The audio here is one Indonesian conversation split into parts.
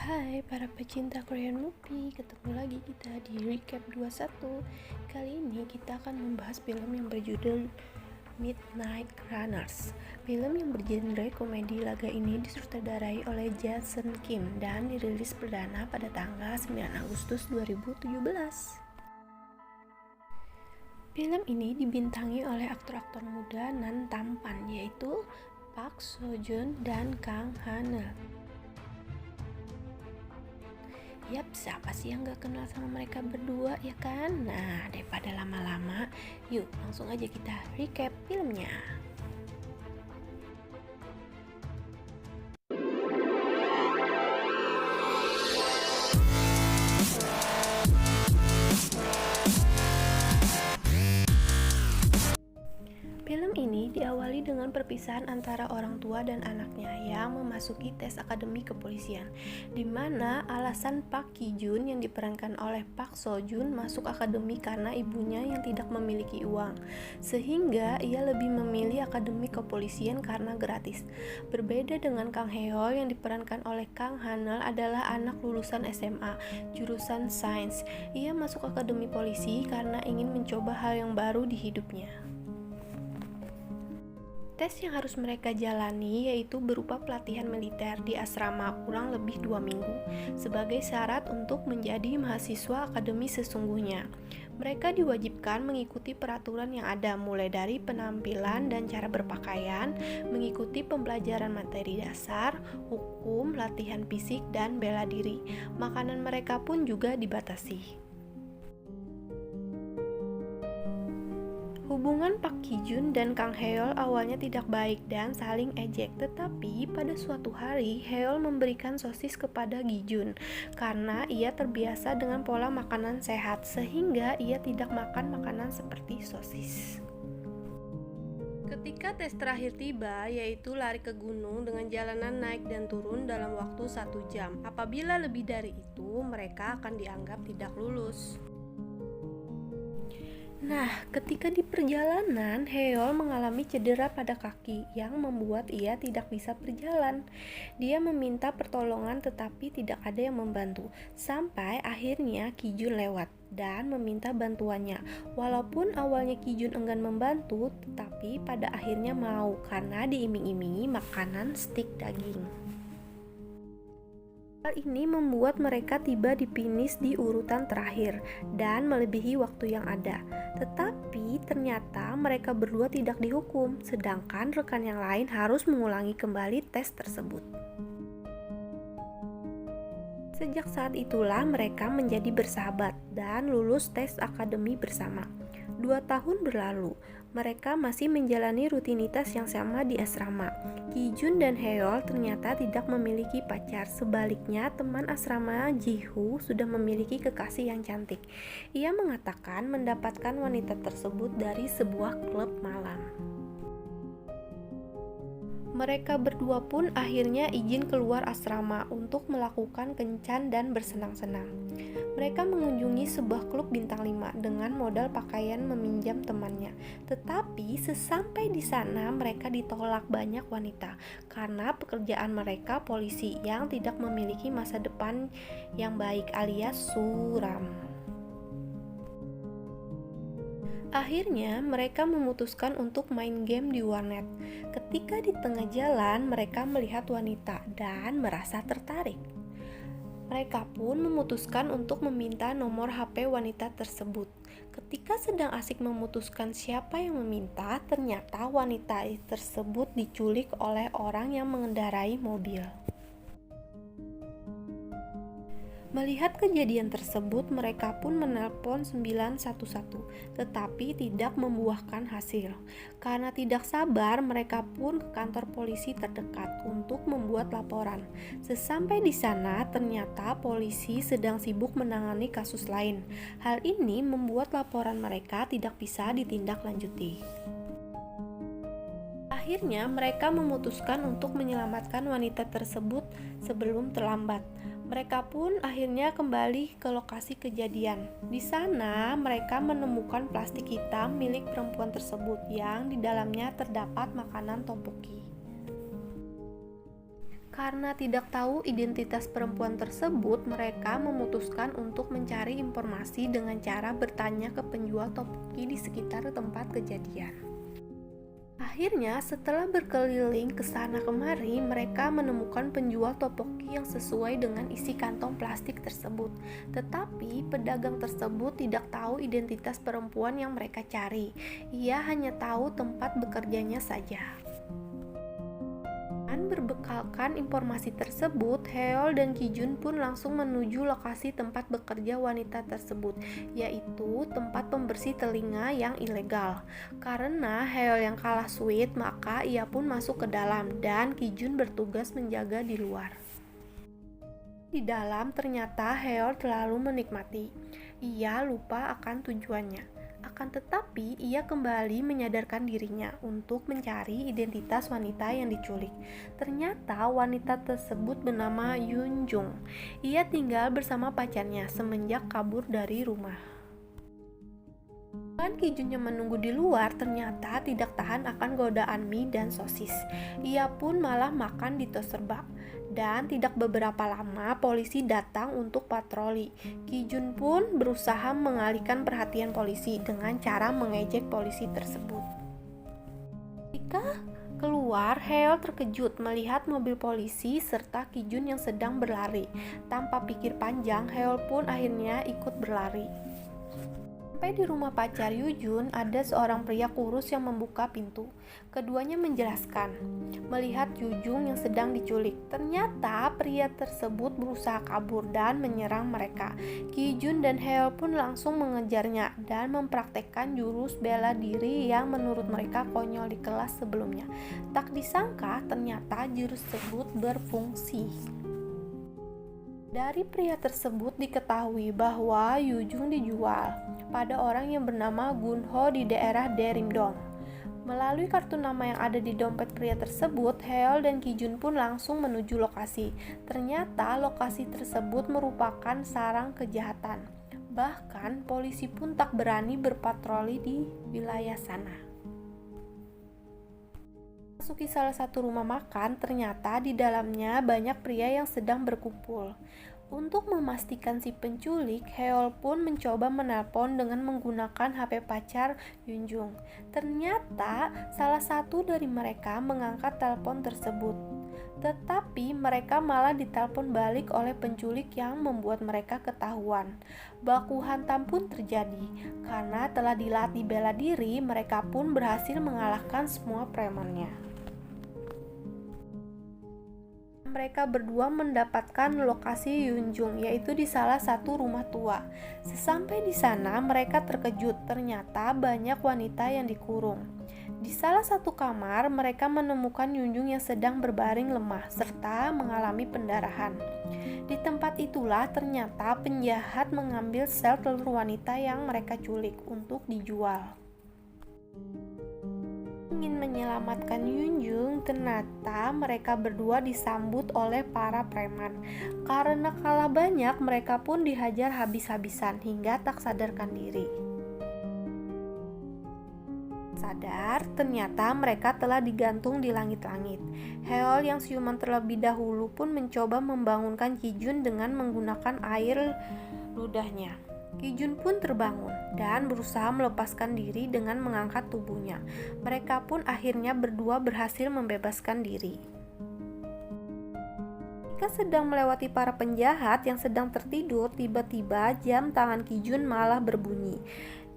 Hai para pecinta Korean movie, ketemu lagi kita di Recap 21. Kali ini kita akan membahas film yang berjudul Midnight Runners. Film yang bergenre komedi laga ini disutradarai oleh Jason Kim dan dirilis perdana pada tanggal 9 Agustus 2017. Film ini dibintangi oleh aktor-aktor muda nan tampan, yaitu Park Seo Joon dan Kang Ha-neul. Yap, siapa sih yang gak kenal sama mereka berdua, ya kan? Nah, daripada lama-lama, yuk langsung aja kita recap filmnya. Film ini diawali dengan perpisahan antara orang tua dan anaknya yang memasuki tes akademi kepolisian, di mana alasan Park Ki Jun yang diperankan oleh Park Seo Joon masuk akademi karena ibunya yang tidak memiliki uang, sehingga ia lebih memilih akademi kepolisian karena gratis. Berbeda dengan Kang Heo yang diperankan oleh Kang Ha-neul adalah anak lulusan SMA, jurusan sains. Ia masuk akademi polisi karena ingin mencoba hal yang baru di hidupnya. Tes yang harus mereka jalani yaitu berupa pelatihan militer di asrama kurang lebih 2 minggu sebagai syarat untuk menjadi mahasiswa akademi sesungguhnya. Mereka diwajibkan mengikuti peraturan yang ada, mulai dari penampilan dan cara berpakaian, mengikuti pembelajaran materi dasar, hukum, latihan fisik, dan bela diri. Makanan mereka pun juga dibatasi. Hubungan Park Ki Jun dan Kang Heol awalnya tidak baik dan saling ejek, tetapi pada suatu hari Heol memberikan sosis kepada Gi Jun karena ia terbiasa dengan pola makanan sehat sehingga ia tidak makan makanan seperti sosis. Ketika tes terakhir tiba, yaitu lari ke gunung dengan jalanan naik dan turun dalam waktu 1 jam. Apabila lebih dari itu, mereka akan dianggap tidak lulus. Nah, ketika di perjalanan, Heol mengalami cedera pada kaki yang membuat ia tidak bisa berjalan. Dia meminta pertolongan tetapi tidak ada yang membantu. Sampai akhirnya Ki Jun lewat dan meminta bantuannya. Walaupun awalnya Ki Jun enggan membantu, tetapi pada akhirnya mau karena diiming-imingi makanan stik daging. Hal ini membuat mereka tiba di finish di urutan terakhir dan melebihi waktu yang ada. Tetapi ternyata mereka berdua tidak dihukum, sedangkan rekan yang lain harus mengulangi kembali tes tersebut. Sejak saat itulah mereka menjadi bersahabat dan lulus tes akademi bersama. 2 tahun berlalu, mereka masih menjalani rutinitas yang sama di asrama. Ki Jun dan Heol ternyata tidak memiliki pacar. Sebaliknya, teman asrama Ji Hoo sudah memiliki kekasih yang cantik. Ia mengatakan mendapatkan wanita tersebut dari sebuah klub malam. Mereka berdua pun akhirnya izin keluar asrama untuk melakukan kencan dan bersenang-senang. Mereka mengunjungi sebuah klub bintang 5 dengan modal pakaian meminjam temannya. Tetapi sesampai di sana mereka ditolak banyak wanita karena pekerjaan mereka polisi yang tidak memiliki masa depan yang baik alias suram. Akhirnya mereka memutuskan untuk main game di warnet. Ketika di tengah jalan mereka melihat wanita dan merasa tertarik. Mereka pun memutuskan untuk meminta nomor HP wanita tersebut. Ketika sedang asik memutuskan siapa yang meminta, ternyata wanita tersebut diculik oleh orang yang mengendarai mobil. Melihat kejadian tersebut, mereka pun menelpon 911, tetapi tidak membuahkan hasil. Karena tidak sabar, mereka pun ke kantor polisi terdekat untuk membuat laporan. Sesampai di sana, ternyata polisi sedang sibuk menangani kasus lain. Hal ini membuat laporan mereka tidak bisa ditindaklanjuti. Akhirnya, mereka memutuskan untuk menyelamatkan wanita tersebut sebelum terlambat. Mereka pun akhirnya kembali ke lokasi kejadian. Di sana, mereka menemukan plastik hitam milik perempuan tersebut yang di dalamnya terdapat makanan tteokbokki. Karena tidak tahu identitas perempuan tersebut, mereka memutuskan untuk mencari informasi dengan cara bertanya ke penjual topoki di sekitar tempat kejadian. Akhirnya, setelah berkeliling ke sana kemari, mereka menemukan penjual topoki yang sesuai dengan isi kantong plastik tersebut. Tetapi, pedagang tersebut tidak tahu identitas perempuan yang mereka cari. Ia hanya tahu tempat bekerjanya saja. Berbekalkan informasi tersebut, Heol dan Kijun pun langsung menuju lokasi tempat bekerja wanita tersebut, yaitu tempat pembersih telinga yang ilegal. Karena Heol yang kalah sweet, maka ia pun masuk ke dalam dan Kijun bertugas menjaga di luar. Di dalam ternyata Heol terlalu menikmati. Ia lupa akan tujuannya. Akan tetapi, ia kembali menyadarkan dirinya untuk mencari identitas wanita yang diculik. Ternyata wanita tersebut bernama Yunjung. Ia tinggal bersama pacarnya semenjak kabur dari rumah. Kijun yang menunggu di luar ternyata tidak tahan akan godaan mie dan sosis. Ia pun malah makan di tos serbak. Dan tidak beberapa lama polisi datang untuk patroli. Kijun pun berusaha mengalihkan perhatian polisi dengan cara mengejek polisi tersebut. Ketika keluar, Heol terkejut melihat mobil polisi serta Kijun yang sedang berlari. Tanpa pikir panjang, Heol pun akhirnya ikut berlari. Sampai di rumah pacar Yujun, ada seorang pria kurus yang membuka pintu. Keduanya menjelaskan, melihat Yujung yang sedang diculik. Ternyata pria tersebut berusaha kabur dan menyerang mereka. Kijun dan Heol pun langsung mengejarnya dan mempraktekkan jurus bela diri yang menurut mereka konyol di kelas sebelumnya. Tak disangka ternyata jurus tersebut berfungsi. Dari pria tersebut diketahui bahwa Yujung dijual pada orang yang bernama Gunho di daerah Derimdong. Melalui kartu nama yang ada di dompet pria tersebut, Heol dan Kijun pun langsung menuju lokasi. Ternyata lokasi tersebut merupakan sarang kejahatan. Bahkan polisi pun tak berani berpatroli di wilayah sana. Masuki salah satu rumah makan, ternyata di dalamnya banyak pria yang sedang berkumpul. Untuk memastikan si penculik, Heol pun mencoba menelpon dengan menggunakan HP pacar Yunjung. Ternyata salah satu dari mereka mengangkat telepon tersebut. Tetapi mereka malah ditelepon balik oleh penculik yang membuat mereka ketahuan. Baku hantam pun terjadi. Karena telah dilatih bela diri, mereka pun berhasil mengalahkan semua premannya. Mereka berdua mendapatkan lokasi Yunjung, yaitu di salah satu rumah tua. Sesampai di sana, mereka terkejut. Ternyata banyak wanita yang dikurung. Di salah satu kamar, mereka menemukan Yunjung yang sedang berbaring lemah serta mengalami pendarahan. Di tempat itulah ternyata penjahat mengambil sel telur wanita yang mereka culik untuk dijual. Ingin menyelamatkan Yunjung, ternyata mereka berdua disambut oleh para preman. Karena kalah banyak, mereka pun dihajar habis-habisan hingga tak sadarkan diri. Sadar, ternyata mereka telah digantung di langit-langit. Heol yang siuman terlebih dahulu pun mencoba membangunkan Kijun dengan menggunakan air ludahnya. Kijun pun terbangun dan berusaha melepaskan diri dengan mengangkat tubuhnya. Mereka pun akhirnya berdua berhasil membebaskan diri. Ketika sedang melewati para penjahat yang sedang tertidur, tiba-tiba jam tangan Kijun malah berbunyi,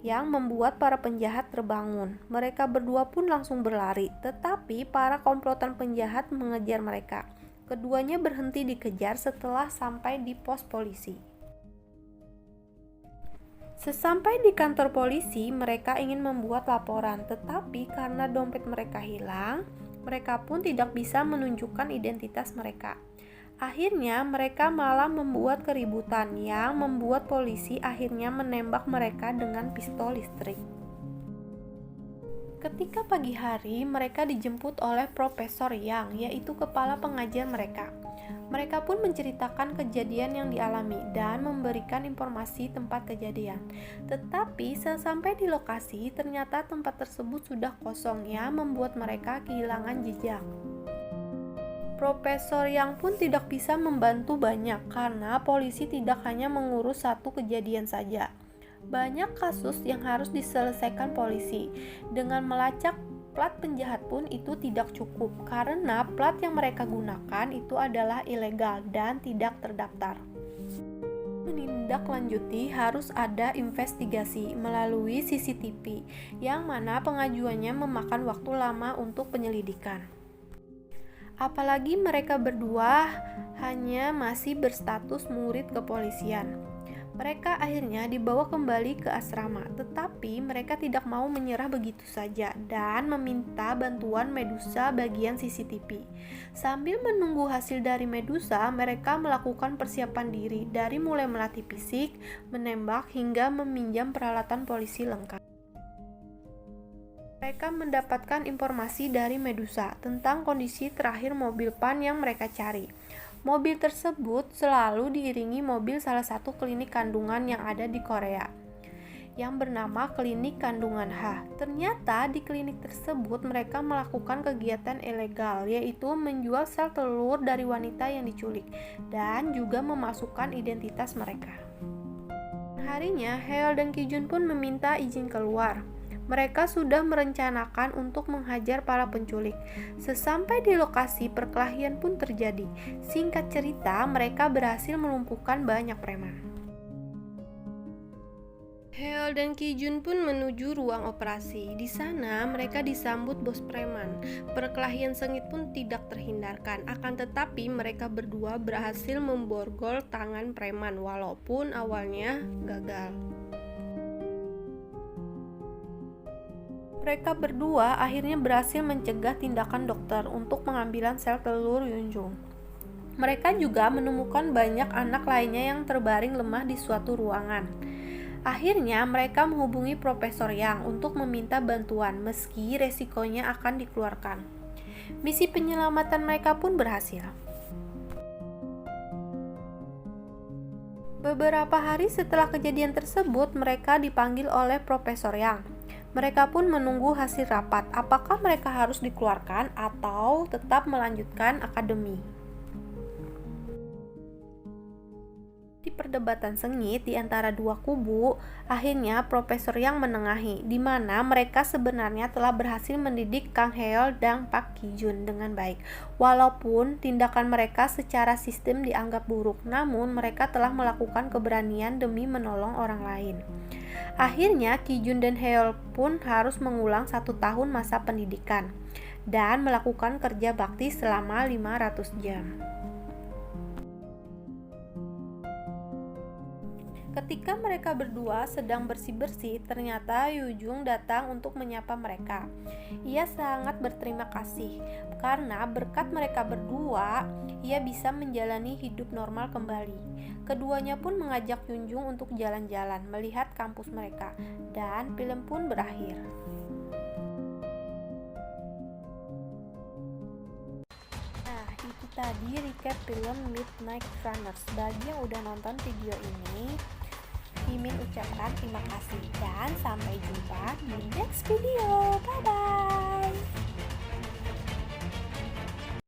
yang membuat para penjahat terbangun. Mereka berdua pun langsung berlari, tetapi para komplotan penjahat mengejar mereka. Keduanya berhenti dikejar setelah sampai di pos polisi. Sesampai di kantor polisi, mereka ingin membuat laporan, tetapi karena dompet mereka hilang, mereka pun tidak bisa menunjukkan identitas mereka. Akhirnya, mereka malah membuat keributan yang membuat polisi akhirnya menembak mereka dengan pistol listrik. Ketika pagi hari, mereka dijemput oleh Profesor Yang, yaitu kepala pengajar mereka. Mereka pun menceritakan kejadian yang dialami dan memberikan informasi tempat kejadian. Tetapi sesampai di lokasi, ternyata tempat tersebut sudah kosong yang membuat mereka kehilangan jejak. Profesor Yang pun tidak bisa membantu banyak karena polisi tidak hanya mengurus satu kejadian saja. Banyak kasus yang harus diselesaikan polisi. Dengan melacak plat penjahat pun itu tidak cukup karena plat yang mereka gunakan itu adalah ilegal dan tidak terdaftar. Menindaklanjuti harus ada investigasi melalui CCTV yang mana pengajuannya memakan waktu lama untuk penyelidikan. Apalagi mereka berdua hanya masih berstatus murid kepolisian. Mereka akhirnya dibawa kembali ke asrama, tetapi mereka tidak mau menyerah begitu saja dan meminta bantuan Medusa bagian CCTV. Sambil menunggu hasil dari Medusa, mereka melakukan persiapan diri dari mulai melatih fisik, menembak, hingga meminjam peralatan polisi lengkap. Mereka mendapatkan informasi dari Medusa tentang kondisi terakhir mobil PAN yang mereka cari. Mobil tersebut selalu diiringi mobil salah satu klinik kandungan yang ada di Korea, yang bernama Klinik Kandungan H. Ternyata di klinik tersebut mereka melakukan kegiatan ilegal, yaitu menjual sel telur dari wanita yang diculik, dan juga memasukkan identitas mereka. Harinya, Haeol dan Kijun pun meminta izin keluar. Mereka sudah merencanakan untuk menghajar para penculik. Sesampai di lokasi, perkelahian pun terjadi. Singkat cerita, mereka berhasil melumpuhkan banyak preman. Haeol dan Kijun pun menuju ruang operasi. Di sana, mereka disambut bos preman. Perkelahian sengit pun tidak terhindarkan. Akan tetapi, mereka berdua berhasil memborgol tangan preman, walaupun awalnya gagal. Mereka berdua akhirnya berhasil mencegah tindakan dokter untuk pengambilan sel telur Yunjung. Mereka juga menemukan banyak anak lainnya yang terbaring lemah di suatu ruangan. Akhirnya mereka menghubungi Profesor Yang untuk meminta bantuan meski resikonya akan dikeluarkan. Misi penyelamatan mereka pun berhasil. Beberapa hari setelah kejadian tersebut, mereka dipanggil oleh Profesor Yang. Mereka pun menunggu hasil rapat, apakah mereka harus dikeluarkan atau tetap melanjutkan akademi. Di perdebatan sengit di antara dua kubu, akhirnya Profesor Yang menengahi, di mana mereka sebenarnya telah berhasil mendidik Kang Haeol dan Pak Kijun dengan baik. Walaupun tindakan mereka secara sistem dianggap buruk, namun mereka telah melakukan keberanian demi menolong orang lain. Akhirnya Kijun dan Haeol pun harus mengulang 1 tahun masa pendidikan dan melakukan kerja bakti selama 500 jam. Ketika mereka berdua sedang bersih-bersih, ternyata Yujung datang untuk menyapa mereka. Ia sangat berterima kasih karena berkat mereka berdua, ia bisa menjalani hidup normal kembali. Keduanya pun mengajak Yunjung untuk jalan-jalan, melihat kampus mereka, dan film pun berakhir. Nah, itu tadi recap film Midnight Runners. Bagi yang udah nonton video ini, Mimin ucapkan terima kasih dan sampai jumpa di next video. Bye-bye.